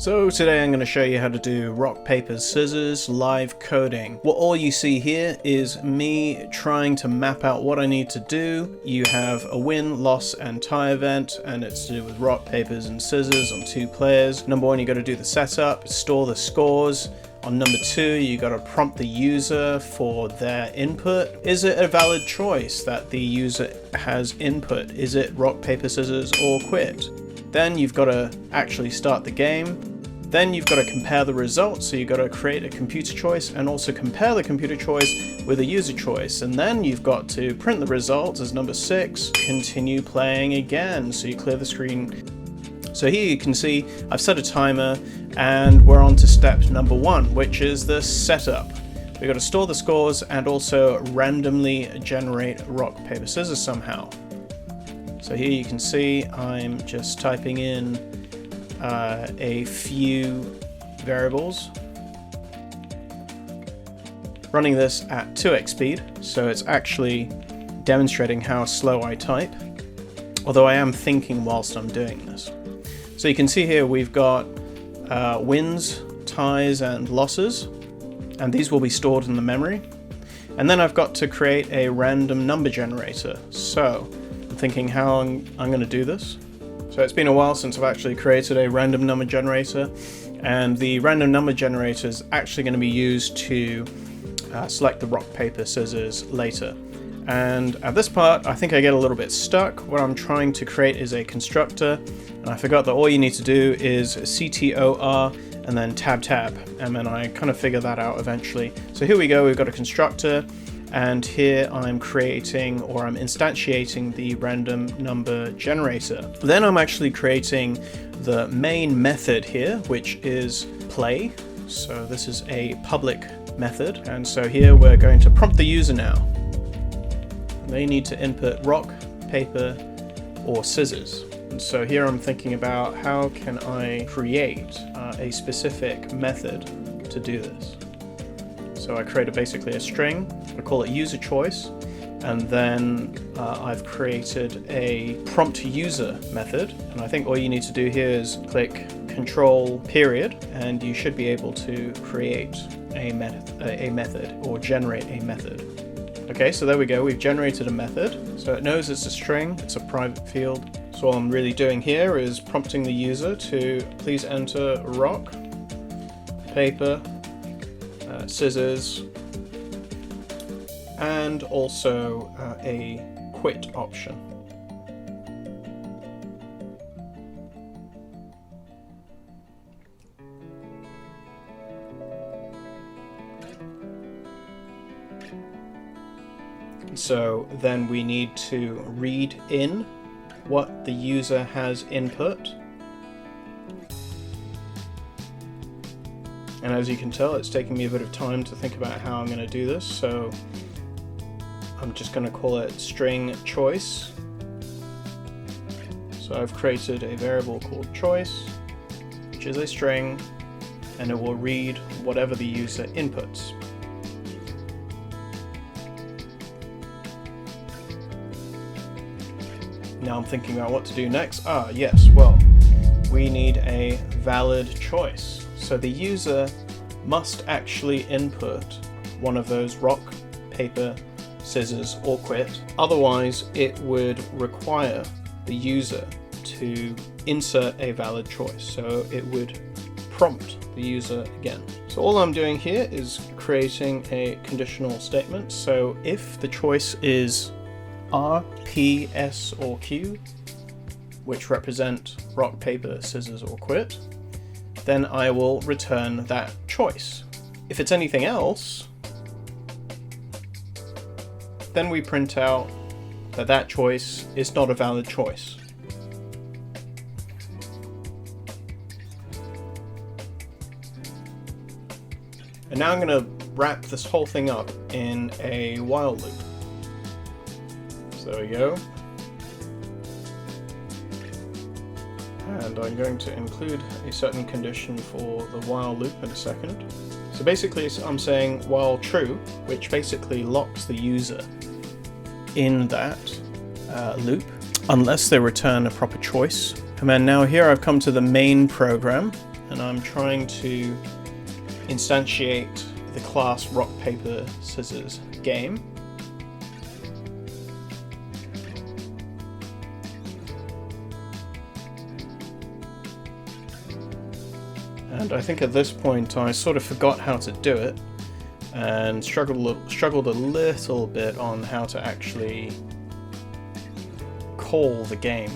So today I'm going to show you how to do rock, paper, scissors live coding. What all you see here is me trying to map out what I need to do. You have a win, loss, and tie event, and it's to do with rock, papers, and scissors on 2 players. Number 1, you got to do the setup, store the scores. On number 2, you got to prompt the user for their input. Is it a valid choice that the user has input? Is it rock, paper, scissors, or quit? Then you've got to actually start the game. Then you've got to compare the results, so you've got to create a computer choice and also compare the computer choice with a user choice. And then you've got to print the results as number 6, continue playing again, so you clear the screen. So here you can see I've set a timer and we're on to step number 1, which is the setup. We've got to store the scores and also randomly generate rock, paper, scissors somehow. So here you can see I'm just typing in a few variables, running this at 2x speed, so it's actually demonstrating how slow I type, although I am thinking whilst I'm doing this. So you can see here we've got wins, ties, and losses, and these will be stored in the memory. And then I've got to create a random number generator. So I'm thinking how I'm going to do this. So it's been a while since I've actually created a random number generator, and the random number generator is actually going to be used to select the rock, paper, scissors later. And at this part, I think I get a little bit stuck. What I'm trying to create is a constructor, and I forgot that all you need to do is CTOR and then tab, and then I kind of figure that out eventually. So here we go, we've got a constructor, and here I'm creating, or I'm instantiating, the random number generator. Then I'm actually creating the main method here, which is play. So this is a public method, and so here we're going to prompt the user now. They need to input rock, paper, or scissors. And so here I'm thinking about how can I create a specific method to do this. So I created basically a string, I call it user choice, and then I've created a prompt user method, and I think all you need to do here is click control period, and you should be able to create a method or generate a method. Okay, so there we go, we've generated a method, so it knows it's a string, it's a private field. So all I'm really doing here is prompting the user to please enter rock, paper, scissors, and also a quit option. So then we need to read in what the user has input. And as you can tell, it's taking me a bit of time to think about how I'm going to do this, so I'm just going to call it string choice. So I've created a variable called choice, which is a string, and it will read whatever the user inputs. Now I'm thinking about what to do next. Yes, well, we need a valid choice. So the user must actually input one of those rock, paper, scissors, or quit. Otherwise, it would require the user to insert a valid choice. So it would prompt the user again. So all I'm doing here is creating a conditional statement. So if the choice is R, P, S, or Q, which represent rock, paper, scissors, or quit, then I will return that choice. If it's anything else, then we print out that that choice is not a valid choice. And now I'm going to wrap this whole thing up in a while loop. So there we go. And I'm going to include a certain condition for the while loop in a second. So basically I'm saying while true, which basically locks the user in that loop unless they return a proper choice. And then now here I've come to the main program, and I'm trying to instantiate the class rock, paper, scissors game. And I think at this point I sort of forgot how to do it and struggled a little bit on how to actually call the game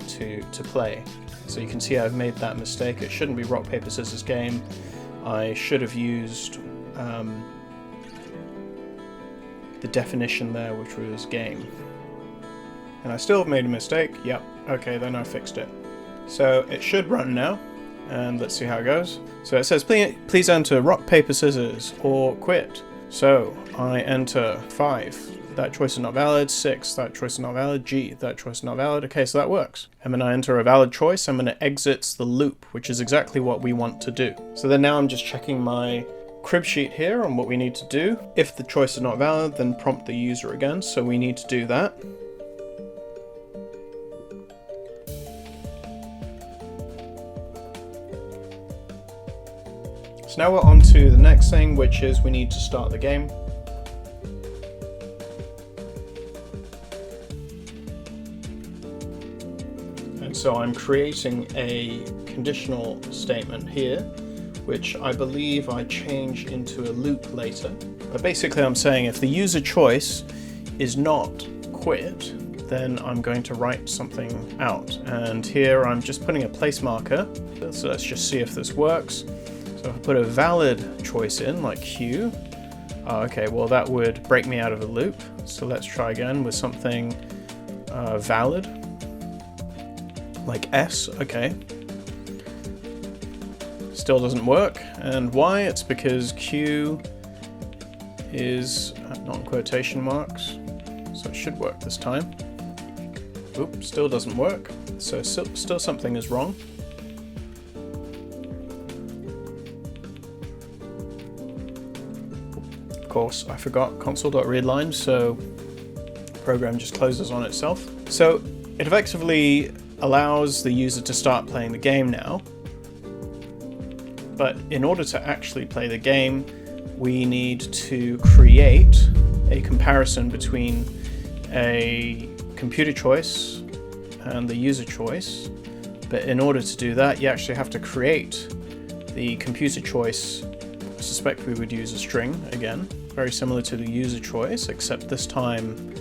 to play. So you can see I've made that mistake. It shouldn't be rock, paper, scissors game. I should have used the definition there, which was game. And I still have made a mistake. Yep, okay, then I fixed it. So it should run now, and let's see how it goes. So it says, please enter rock, paper, scissors, or quit. So I enter 5. That choice is not valid. 6, that choice is not valid. G, that choice is not valid. Okay, so that works. And when I enter a valid choice, I'm going to exit the loop, which is exactly what we want to do. So then now I'm just checking my crib sheet here on what we need to do. If the choice is not valid, then prompt the user again. So we need to do that. So now we're on to the next thing, which is we need to start the game. And so I'm creating a conditional statement here, which I believe I change into a loop later. But basically I'm saying if the user choice is not quit, then I'm going to write something out. And here I'm just putting a place marker. So let's just see if this works. So if I put a valid choice in, like Q, okay, well that would break me out of a loop. So let's try again with something valid, like S, okay. Still doesn't work. And why? It's because Q is not in quotation marks, so it should work this time. Oop, still doesn't work. So still something is wrong. Of course, I forgot console.readline, so the program just closes on itself. So it effectively allows the user to start playing the game now. But in order to actually play the game, we need to create a comparison between a computer choice and the user choice. But in order to do that, you actually have to create the computer choice. I suspect we would use a string again, very similar to the user choice, except this time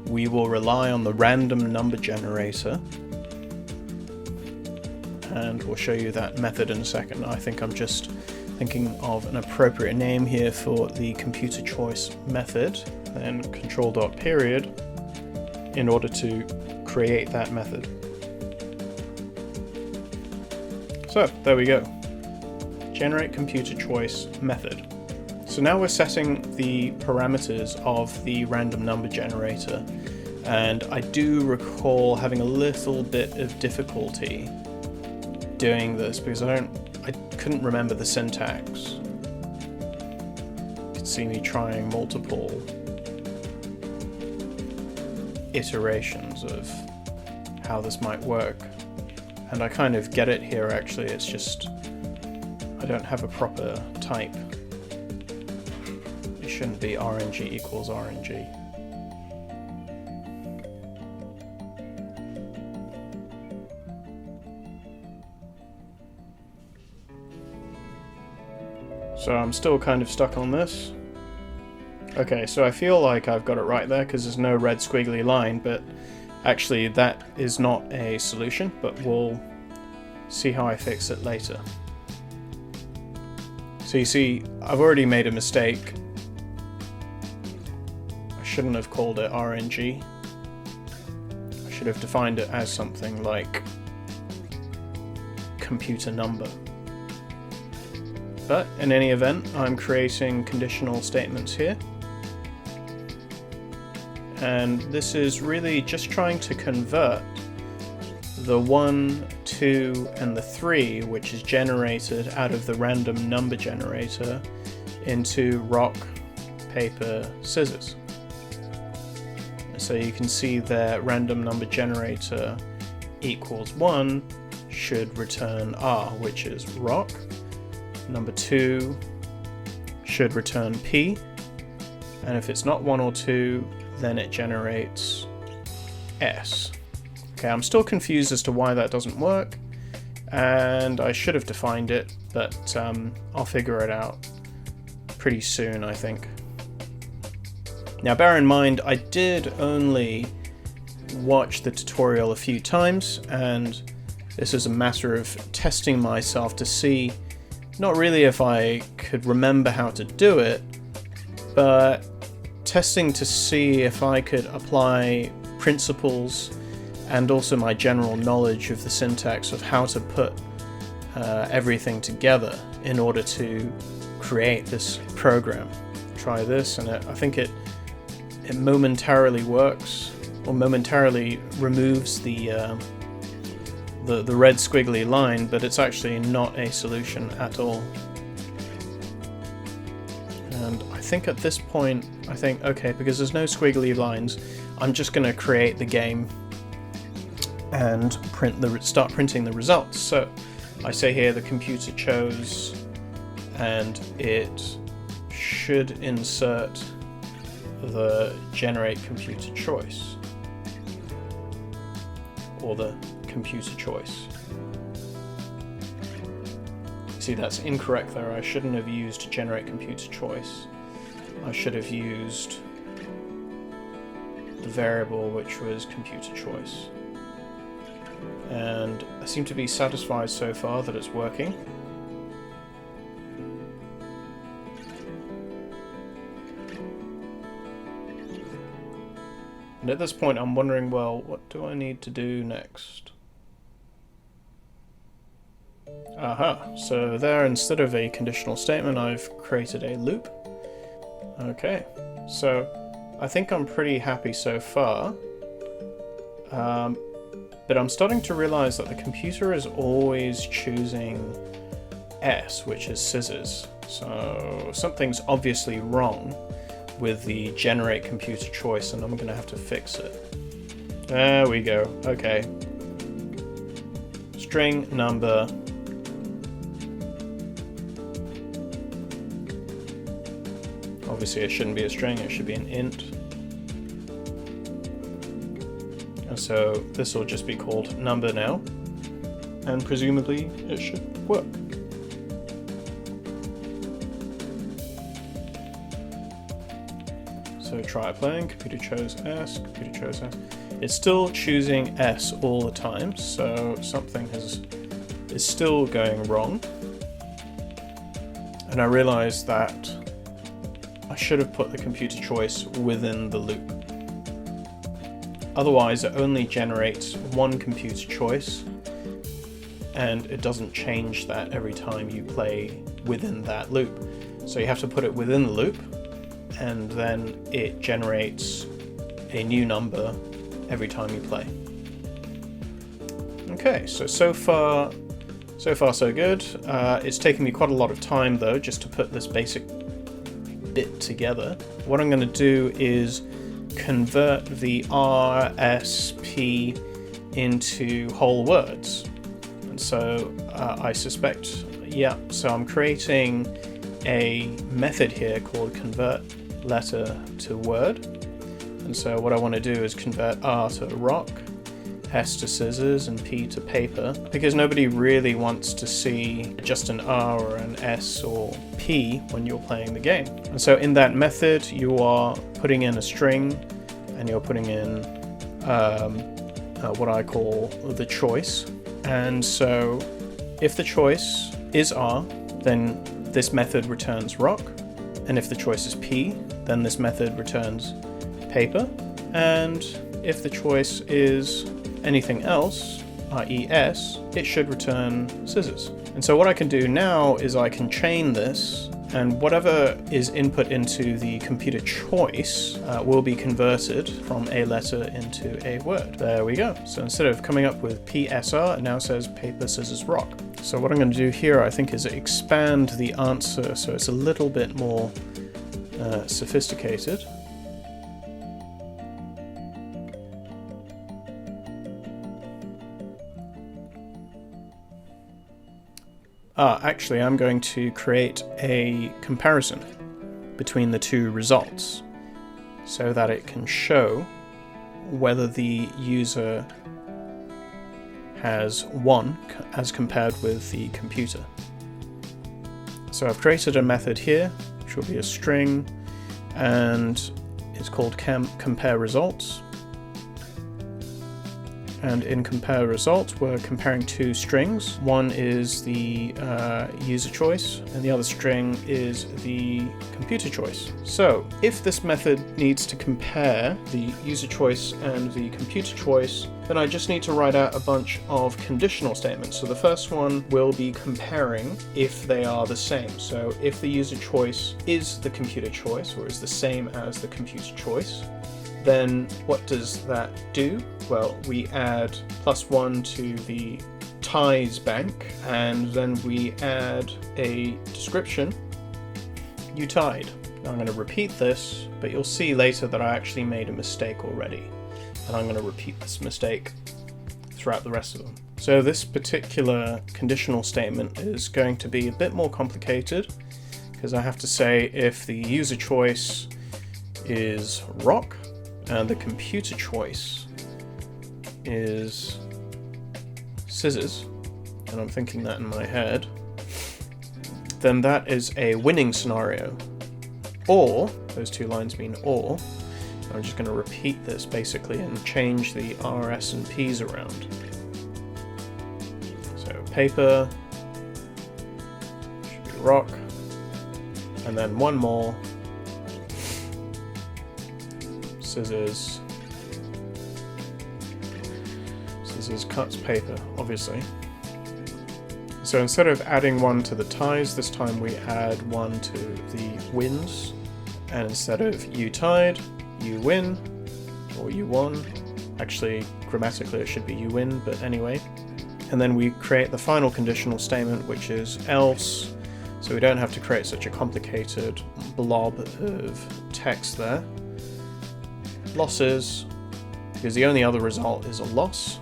we will rely on the random number generator. And we'll show you that method in a second. I think I'm just thinking of an appropriate name here for the computer choice method, then control.period in order to create that method. So there we go. Generate computer choice method. So now we're setting the parameters of the random number generator, and I do recall having a little bit of difficulty doing this because I couldn't remember the syntax. You can see me trying multiple iterations of how this might work, and I kind of get it here actually. It's just I don't have a proper type. It shouldn't be RNG equals RNG. So I'm still kind of stuck on this. Okay, so I feel like I've got it right there because there's no red squiggly line, but actually that is not a solution, but we'll see how I fix it later. So you see, I've already made a mistake. I shouldn't have called it RNG. I should have defined it as something like computer number. But in any event, I'm creating conditional statements here. And this is really just trying to convert the 1, 2, and the 3, which is generated out of the random number generator, into rock, paper, scissors. So you can see that random number generator equals 1 should return R, which is rock. Number 2 should return P. And if it's not 1 or 2, then it generates S. Okay, I'm still confused as to why that doesn't work, and I should have defined it, but I'll figure it out pretty soon, I think. Now bear in mind, I did only watch the tutorial a few times, and this is a matter of testing myself to see not really if I could remember how to do it, but testing to see if I could apply principles and also my general knowledge of the syntax of how to put everything together in order to create this program. Try this, and I think it momentarily works, or momentarily removes the red squiggly line, but it's actually not a solution at all. And I think at this point, okay, because there's no squiggly lines, I'm just going to create the game and start printing the results. So I say here the computer chose, and it should insert the generate computer choice, or the computer choice. See, that's incorrect there. I shouldn't have used generate computer choice. I should have used the variable which was computer choice. And I seem to be satisfied so far that it's working. And at this point I'm wondering, well, what do I need to do next? Aha, so there, instead of a conditional statement, I've created a loop. Okay, so I think I'm pretty happy so far. But I'm starting to realize that the computer is always choosing S, which is scissors. So something's obviously wrong with the generate computer choice, and I'm going to have to fix it. There we go. Okay. String number. Obviously it shouldn't be a string, it should be an int. And so this will just be called number now, and presumably it should work. So try playing, computer chose S, computer chose S. It's still choosing S all the time, so something is still going wrong. And I realized that I should have put the computer choice within the loop. Otherwise it only generates one computer choice, and it doesn't change that every time you play within that loop. So you have to put it within the loop, and then it generates a new number every time you play. Okay, so far so good. It's taken me quite a lot of time though, just to put this basic bit together. What I'm going to do is convert the R, S, P into whole words. And so I suspect, yeah, so I'm creating a method here called convert letter to word. And so what I want to do is convert R to rock, S to scissors, and P to paper, because nobody really wants to see just an R or an S or P when you're playing the game. And so in that method you are putting in a string, and you're putting in what I call the choice. And so if the choice is R, then this method returns rock, and if the choice is P, then this method returns paper, and if the choice is anything else, i.e. S, it should return scissors. And so what I can do now is I can chain this, and whatever is input into the computer choice will be converted from a letter into a word. There we go. So instead of coming up with PSR, it now says paper, scissors, rock. So what I'm going to do here, I think, is expand the answer so it's a little bit more sophisticated. Actually, I'm going to create a comparison between the two results so that it can show whether the user has won as compared with the computer. So I've created a method here, which will be a string, and it's called compare results. And in compare results, we're comparing two strings. One is the user choice, and the other string is the computer choice. So if this method needs to compare the user choice and the computer choice, then I just need to write out a bunch of conditional statements. So the first one will be comparing if they are the same. So if the user choice is the computer choice, or is the same as the computer choice, then what does that do? Well, we add +1 to the ties bank, and then we add a description, you tied. Now I'm going to repeat this, but you'll see later that I actually made a mistake already, and I'm going to repeat this mistake throughout the rest of them. So this particular conditional statement is going to be a bit more complicated, because I have to say if the user choice is rock, and the computer choice is scissors, and I'm thinking that in my head, then that is a winning scenario. Or, those two lines mean or, I'm just going to repeat this basically and change the R, S, and P's around. So paper should be rock, and then one more, scissors cuts paper, obviously. So instead of adding one to the ties, this time we add one to the wins, and instead of you tied, you win, or you won. Actually, grammatically it should be you win, but anyway. And then we create the final conditional statement, which is else, so we don't have to create such a complicated blob of text there. Losses, because the only other result is a loss,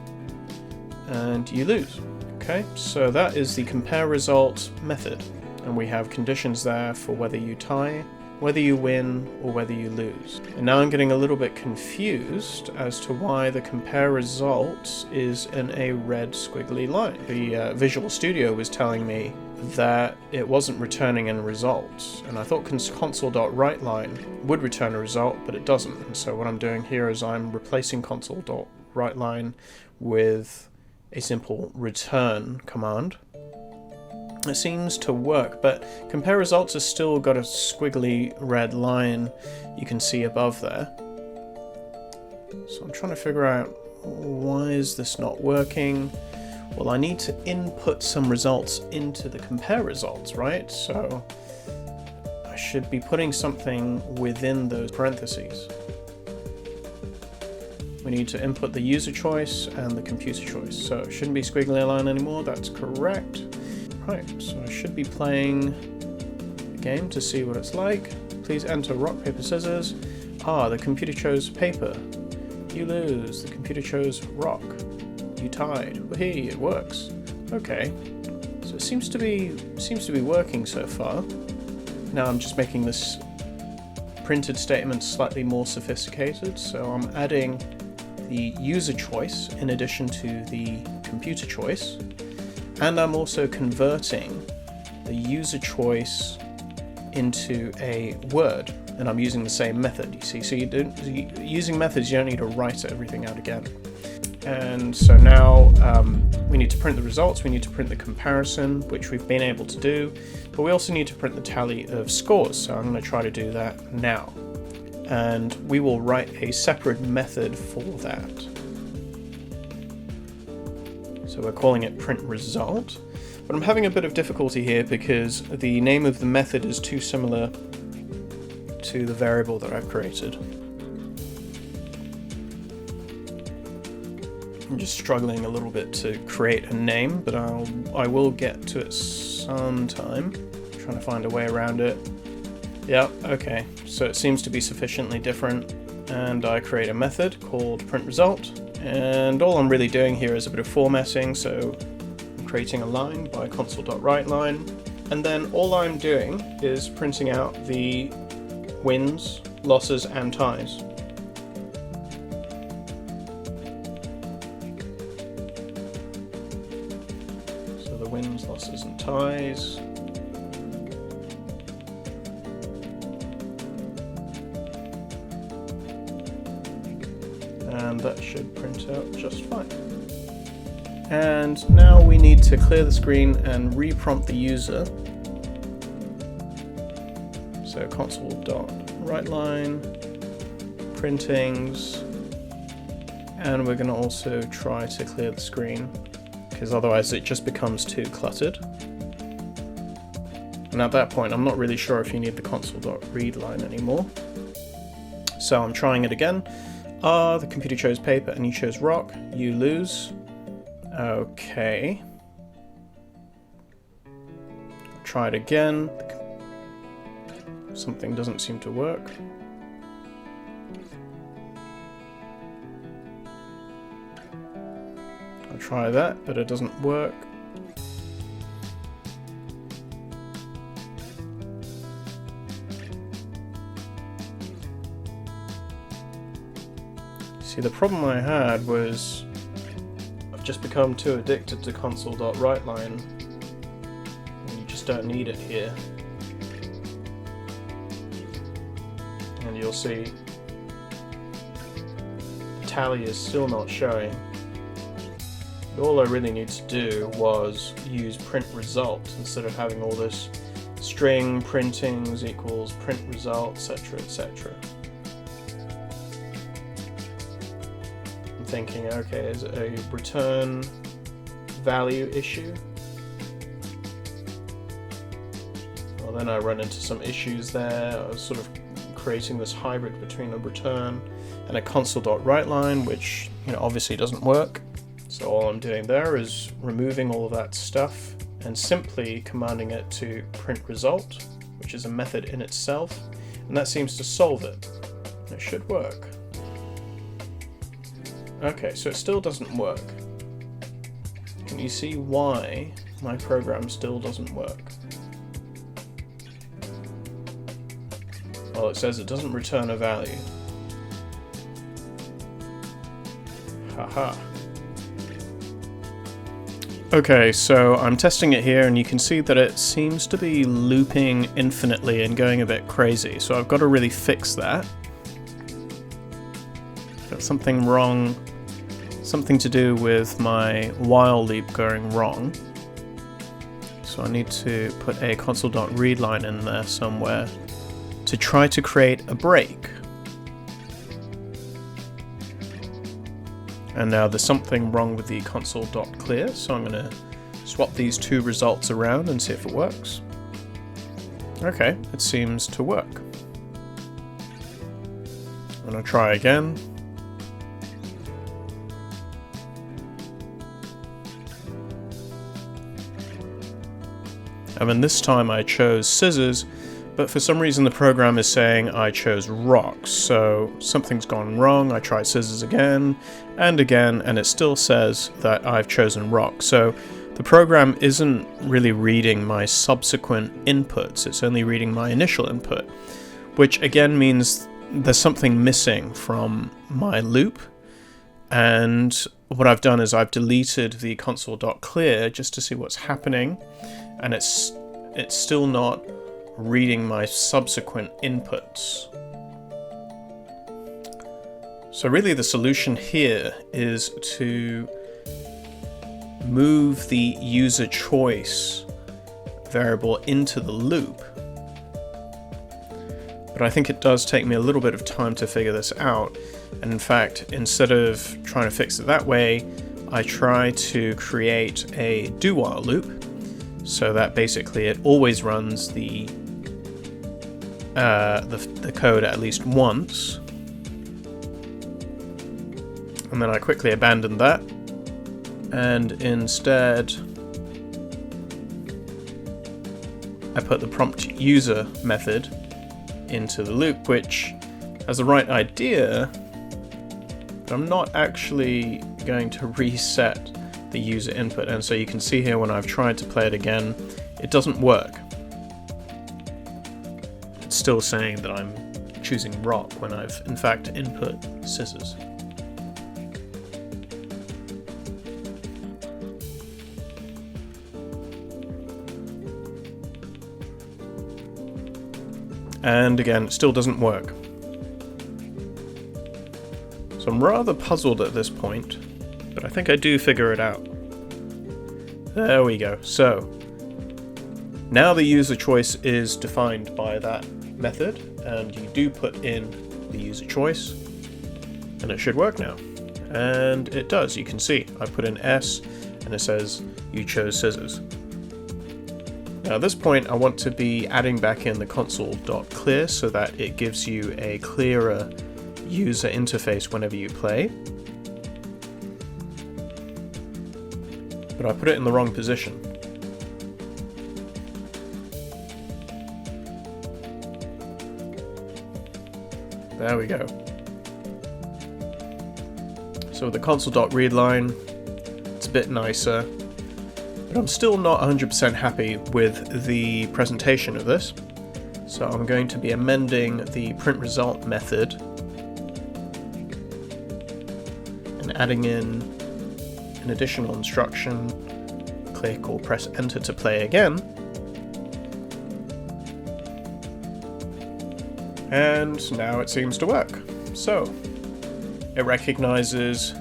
and you lose. Okay, so that is the compare result method, and we have conditions there for whether you tie, whether you win, or whether you lose. And now I'm getting a little bit confused as to why the compare results is in a red squiggly line. The Visual Studio was telling me that it wasn't returning any results, and I thought console.writeLine would return a result, but it doesn't. And so what I'm doing here is I'm replacing console.writeLine with a simple return command. It seems to work, but compare results has still got a squiggly red line you can see above there. So I'm trying to figure out, why is this not working? Well, I need to input some results into the compare results, right? So I should be putting something within those parentheses. We need to input the user choice and the computer choice. So it shouldn't be squiggly line anymore, that's correct. Right, so I should be playing the game to see what it's like. Please enter rock, paper, scissors. The computer chose paper. You lose. The computer chose rock. You tied. Wahee, it works. Okay, so it seems to be working so far. Now I'm just making this printed statement slightly more sophisticated. So I'm adding the user choice in addition to the computer choice, and I'm also converting the user choice into a word, and I'm using the same method, you see. So using methods, you don't need to write everything out again. And so now we need to print the results, we need to print the comparison, which we've been able to do, but we also need to print the tally of scores, so I'm going to try to do that now. And we will write a separate method for that. So we're calling it print result, but I'm having a bit of difficulty here because the name of the method is too similar to the variable that I've created. I'm just struggling a little bit to create a name, but I will get to it sometime. I'm trying to find a way around it. Yeah, okay, so it seems to be sufficiently different, and I create a method called print result, and all I'm really doing here is a bit of formatting, so I'm creating a line by console.writeLine, and then all I'm doing is printing out the wins, losses, and ties. So the wins, losses, and ties. And that should print out just fine. And now we need to clear the screen and reprompt the user. So console.writeLine, printings, and we're going to also try to clear the screen, because otherwise it just becomes too cluttered. And at that point I'm not really sure if you need the console.readLine anymore. So I'm trying it again. The computer chose paper and you chose rock. You lose. Okay. Try it again. Something doesn't seem to work. I'll try that, but it doesn't work. See, the problem I had was I've just become too addicted to console.writeLine, and you just don't need it here. And you'll see the tally is still not showing. All I really need to do was use print result instead of having all this string printings equals print result, etc., etc. I'm thinking, okay, is it a return value issue? Well, then I run into some issues there. I was sort of creating this hybrid between a return and a console.writeLine, which obviously doesn't work. So all I'm doing there is removing all of that stuff and simply commanding it to print result, which is a method in itself, and that seems to solve it. It should work. Okay, so it still doesn't work. Can you see why my program still doesn't work? Well, it says it doesn't return a value. Haha. Okay, so I'm testing it here and you can see that it seems to be looping infinitely and going a bit crazy, so I've got to really fix that. Got something wrong, something to do with my while loop going wrong. So I need to put a console.readLine in there somewhere to try to create a break. And now there's something wrong with the console.clear, so I'm going to swap these two results around and see if it works. Okay, it seems to work. I'm going to try again. And then this time I chose scissors, but for some reason the program is saying I chose rocks, so something's gone wrong. I tried scissors again, and it still says that I've chosen rock. So the program isn't really reading my subsequent inputs, it's only reading my initial input, which again means there's something missing from my loop. And what I've done is I've deleted the console.clear just to see what's happening, and it's still not reading my subsequent inputs. So really the solution here is to move the user choice variable into the loop. But I think it does take me a little bit of time to figure this out. And in fact, instead of trying to fix it that way, I try to create a do-while loop so that basically it always runs the code at least once, and then I quickly abandoned that and instead I put the prompt user method into the loop, which has the right idea, but I'm not actually going to reset the user input. And so you can see here when I've tried to play it again, it doesn't work. It's still saying that I'm choosing rock when I've in fact input scissors. And again, it still doesn't work. So I'm rather puzzled at this point, but I think I do figure it out. There we go. So now the user choice is defined by that method, and you do put in the user choice, and it should work now. And it does. You can see I put in S, and it says you chose scissors. Now at this point I want to be adding back in the console.clear so that it gives you a clearer user interface whenever you play. But I put it in the wrong position. There we go. So with the console.readline, it's a bit nicer. But I'm still not 100% happy with the presentation of this, so I'm going to be amending the print result method and adding in an additional instruction, click or press enter to play again, and now it seems to work. So it recognizes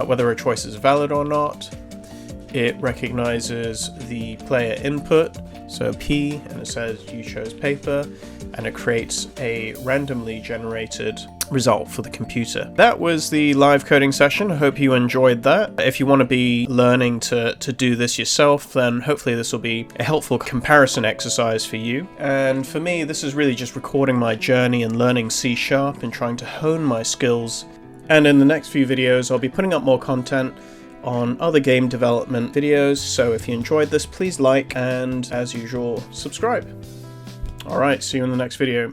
whether a choice is valid or not. It recognizes the player input, so P, and it says you chose paper, and it creates a randomly generated result for the computer. That was the live coding session. I hope you enjoyed that. If you want to be learning to do this yourself, then hopefully this will be a helpful comparison exercise for you. And for me, this is really just recording my journey and learning C# and trying to hone my skills. And in the next few videos, I'll be putting up more content on other game development videos, so if you enjoyed this, please like, and as usual, subscribe. Alright, see you in the next video.